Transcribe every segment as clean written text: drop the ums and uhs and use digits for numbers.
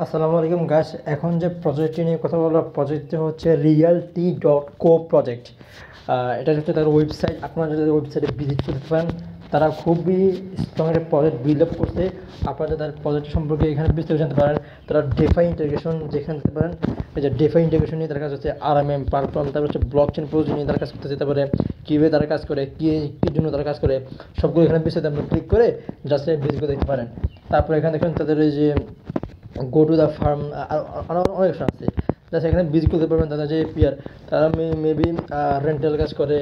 আসসালামু আলাইকুম গাইস। এখন যে প্রজেক্টটি নিয়ে কথা বলা, প্রজেক্টটি হচ্ছে realty.co প্রজেক্ট। এটা হচ্ছে তার ওয়েবসাইট। আপনারা যদি ওয়েবসাইটে ভিজিট করতে পারেন, তারা খুবই স্ট্রং একটা প্রজেক্ট বিল্ড আপ করছে। আপনারা তাদের প্রজেক্ট সম্পর্কে এখানে বিস্তারিত জানতে পারেন। তারা ডেফাই ইন্টিগ্রেশন যেখানে দিতে পারেন, এই যে ডেফাই ইন্টিগ্রেশন নিয়ে তার কাজ হচ্ছে, আরএমএম প্ল্যাটফর্ম, তারপর হচ্ছে ব্লক চেন প্রজেক্ট নিয়ে তারা কাজ করতে যেতে পারে, কীভাবে তারা কাজ করে, কী জন্য তারা কাজ করে, সবগুলো এখানে বিস্তারিত আপনি ক্লিক করে জাস্ট ভিজিট করে দেখতে পারেন। তারপরে এখানে দেখেন তাদের এই যে গো টু দ্য ফার্ম, অনেক অপশন আছে। জাস্ট এখানে ভিজিট করতে পারবেন। তাদের যে পিয়ার, তারা মেবি রেন্টাল কাজ করে,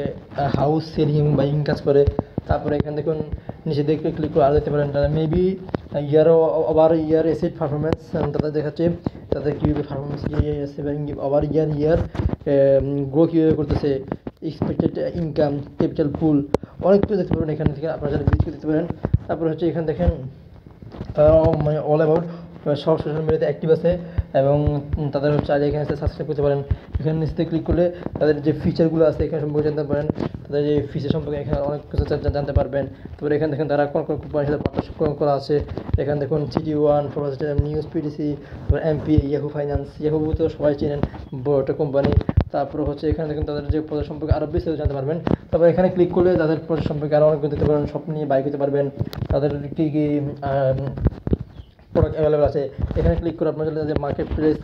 হাউস সেলিং বাইং কাজ করে। তারপরে এখানে দেখুন নিচে দেখে ক্লিক করে আরও দেখতে পারেন তারা মেবি ইয়ার এসেট পারফরমেন্স তাদের দেখাচ্ছে, তাদের কীভাবে পারফরমেন্স আছে, ওভার ইয়ার গ্রো কীভাবে করতেছে, এক্সপেক্টেড ইনকাম, ক্যাপিটাল পুল, অনেক কিছু দেখতে পারেন এখান থেকে। আপনারা যারা ভিজিট করে দেখতে পারেন। তারপরে হচ্ছে এখানে দেখেন তারা মানে অল অ্যাবাউট সব সোশ্যাল মিডিয়াতে অ্যাক্টিভ আছে, এবং তাদের চাইলে এখানে সাবস্ক্রাইব করতে পারেন। এখানে নিচে ক্লিক করলে তাদের যে ফিচারগুলো আছে এখানে সম্পর্কে জানতে পারেন। তাদের যে ফিচার সম্পর্কে এখানে অনেক কিছু জানতে পারবেন। তারপরে এখানে দেখেন তারা কোন কোন কোম্পানির সাথে পার্টনারশিপ করা আছে। এখানে দেখুন CT1, নিউজ, PDC, তারপর MP, ইয়াহু ফাইন্যান্স। ইয়াহু তো সবাই চেনেন, বড় একটা কোম্পানি। তারপরে হচ্ছে এখানে দেখুন তাদের যে প্রজেক্ট সম্পর্কে আরও বিস্তারিত জানতে পারবেন। তারপর এখানে ক্লিক করলে তাদের প্রজেক্ট সম্পর্কে আরও অনেক কিছু দেখতে পারবেন, সব নিয়ে বাই করতে পারবেন। তাদের কী কী প্রোডাক্ট অ্যাভেলেবল আছে এখানে ক্লিক করে আপনারা যে মার্কেট প্লেস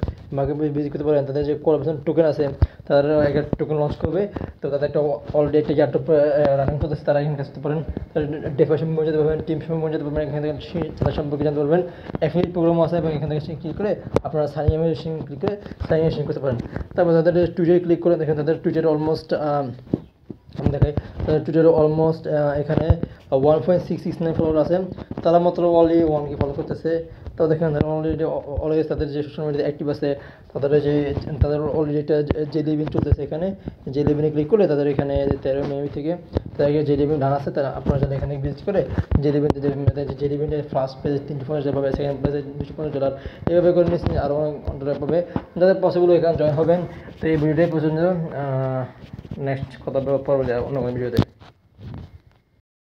ভিজিট করতে পারেন। তাদের যে কোলাবোরেশন টোকেন আছে, তারা একটা টোকেন লঞ্চ করবে, তো তাদের একটা অলরেডি একটা ইয়ারটপ রানিং করতেছে, তারা এখানে আসতে পারেন। তাদের ডেফা সম্পর্কে যেতে পারবেন, টিম সম্পর্কে যেতে পারবেন, এখান থেকে তাদের সম্পর্কে জানতে পারবেন। অ্যাফিলিয়েট প্রোগ্রামও আছে, এবং এখান থেকে ক্লিক করে আপনারা সাইন ক্লিক করে সাইন করতে পারেন। তারপর তাদের টুইটারে ক্লিক করে দেখেন তাদের টুইটারে অলমোস্ট আমি দেখাই, তাদের টুইটারে অলমোস্ট এখানে 1.669 ফলোয়ার আছে। তারা মাত্র অনলি 1K ফলো করতেছে। তো দেখেন অলরেডি তাদের যে সোশ্যাল মিডিয়াতে অ্যাক্টিভ আছে, তাদের অলরেডি একটা জেলি চলতেছে। এখানে জেলি ক্লিক করলে তাদের এখানে 13 মে থেকে তাদের জেলি রান আছে। তারা আপনারা যারা এখানে ভিজিট করে জেলি ফার্স্ট পেজে $350 পাবে, সেকেন্ড পেজে $250, এভাবে করে নিচ্ছেন আরও অনেক ডলার পাবে। যাদের পসিবল এখানে জয়েন হবেন। তো এই ভিডিওটাই পর্যন্ত, নেক্সট কথা পর্ব অন্য কোনো ভিডিওতে।